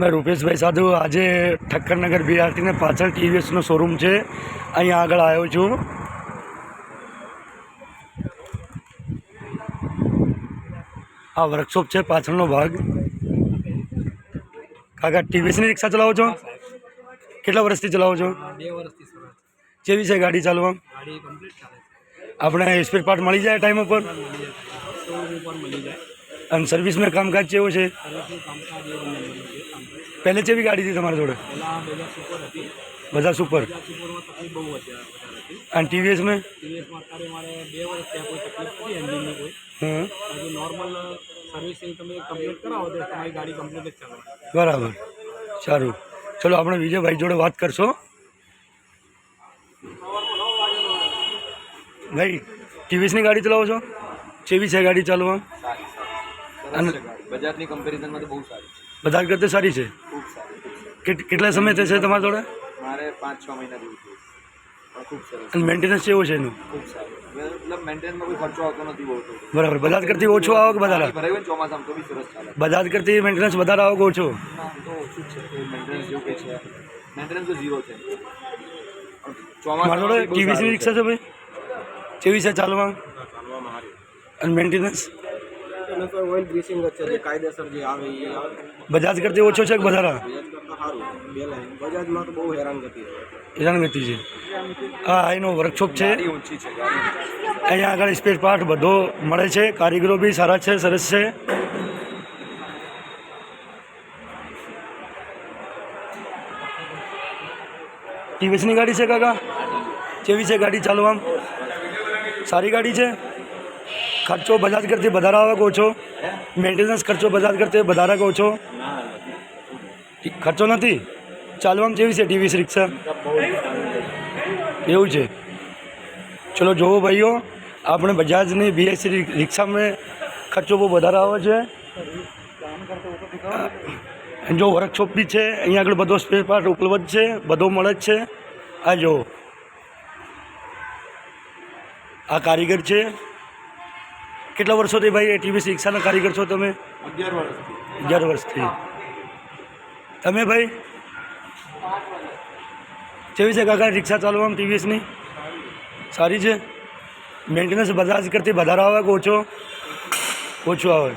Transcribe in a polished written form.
मैं રૂપેશભાઈ સાધુ આજે ઠક્કરનગર BRT ને પાછળ TVSનો શોરૂમ છે, અહીંયા આગળ આવ્યો છું। આ વર્કશોપ છે પાછળનો ભાગ। કાકા TVSની રિક્ષા ચલાવો છો? કેટલા વર્ષથી ચલાવો છો? 2 વર્ષથી સર। કેવી છે ગાડી ચાલવા? ગાડી કમ્પ્લીટ ચાલે છે। આપણે સ્પેર પાર્ટ મળી જાય ટાઈમ ઉપર? શોરૂમ ઉપર મળી જાય। અને સર્વિસમાં કામકાજ કેવું છે? સર્વિસનું કામકાજ એવું નથી કામકાજ। પહેલે કેવી ગાડી હતી તમારી જોડે? પહેલાં બજાજ સુપર હતી। બજાજ સુપર। બજાજ સુપરમાં તકલીફ બહુ વધારે હતી। અને TVSમાં? TVSમાં અત્યારે મારે 2 વર્ષ ત્યાં કોઈ તકલીફ નથી એન્જિનની કોઈ। બાકી નોર્મલ સર્વિસિંગ તમે કમ્પ્લીટ કરાવો તો તમારી ગાડી કમ્પ્લીટ જ ચાલે। બરાબર, સારું। ચલો આપણે વિજયભાઈ જોડે વાત કરશો। ભાઈ TVSની ગાડી ચલાવો છો? કેવી છે ગાડી ચાલવા? અને બજાજની કમ્પેરિઝનમાં તો બહુ સારી છે। બજાજ કરતાં સારી છે? ખૂબ સારી। કેટલા સમયથી છે તમારા જોડે? મારે 5-6 મહિના જેવું થયું પણ ખૂબ સરસ અને મેન્ટેનન્સ કેવું છે એનું? ખૂબ સારું। મતલબ મેન્ટેનન્સમાં કોઈ ખર્ચો આવતો નથી બહુ તો। બરાબર, બજાજ કરતી ઓછો આવો કે વધારે? ભરાય હોય ચોમાસામાં તો બી સરસ ચાલે। બજાજ કરતી મેન્ટેનન્સ વધારે આવો કે ઓછો? તો ઓછું જ છે, કોઈ મેન્ટેનન્સ જેવું કંઈ છે મેન્ટેનન્સ તો ઝીરો છે। મારા જોડે TVSની રિક્ષા છે ભાઈ, કેવી છે ચાલવા ચાલવામાં સારી। અને મેન્ટેનન્સ? ઓઇલ ગ્રીસિંગ જ છે, જે કાયદેસર જે આવે એ આવે। બજાજ કરતી ઓછો છે કે વધારે? બજાજ કરતાં સારું બે લાઈન। બજાજમાં તો બહુ હેરાનગતિ છે। હેરાનગતિ છે। હા, એનો વર્કશોપ છે, ઓછી છે ગાડી। અહીંયા આગળ સ્પેર પાર્ટ બધો મળે છે, કારીગરો બી સારા છે, સરસ છે। TVSની ગાડી છે કાકા, કેવી છે ગાડી ચાલવા? સારી ગાડી છે? ખર્ચો બજાજ કરતી વધારે આવે કે ઓછો? મેન્ટેનન્સ ખર્ચો બજાજ કરતી વધારે કે ઓછો? ખર્ચો નથી? ચાલવામાં કેવી છે TVS રિક્ષા? એવું છે? ચલો જુઓ ભાઈઓ, આપણે બજાજની BS રિક્ષામાં ખર્ચો બહુ વધારે આવે છે। જો વર્કશોપ બી છે, અહીંયા આગળ બધો સ્પેર પાર્ટ ઉપલબ્ધ છે, બધો મળે જ છે। આ જો આ કારીગર છે। કેટલા વર્ષોથી ભાઈ TVS રિક્ષાના કારીગર છો તમે? 11 વર્ષથી। 11 વર્ષથી। તમે ભાઈ કેવી છે કાકા રિક્ષા ચાલવામાં TVSની? સારી છે? મેન્ટેનન્સ બજાજ કરતી વધારે આવે કે ઓછો? ઓછો આવે।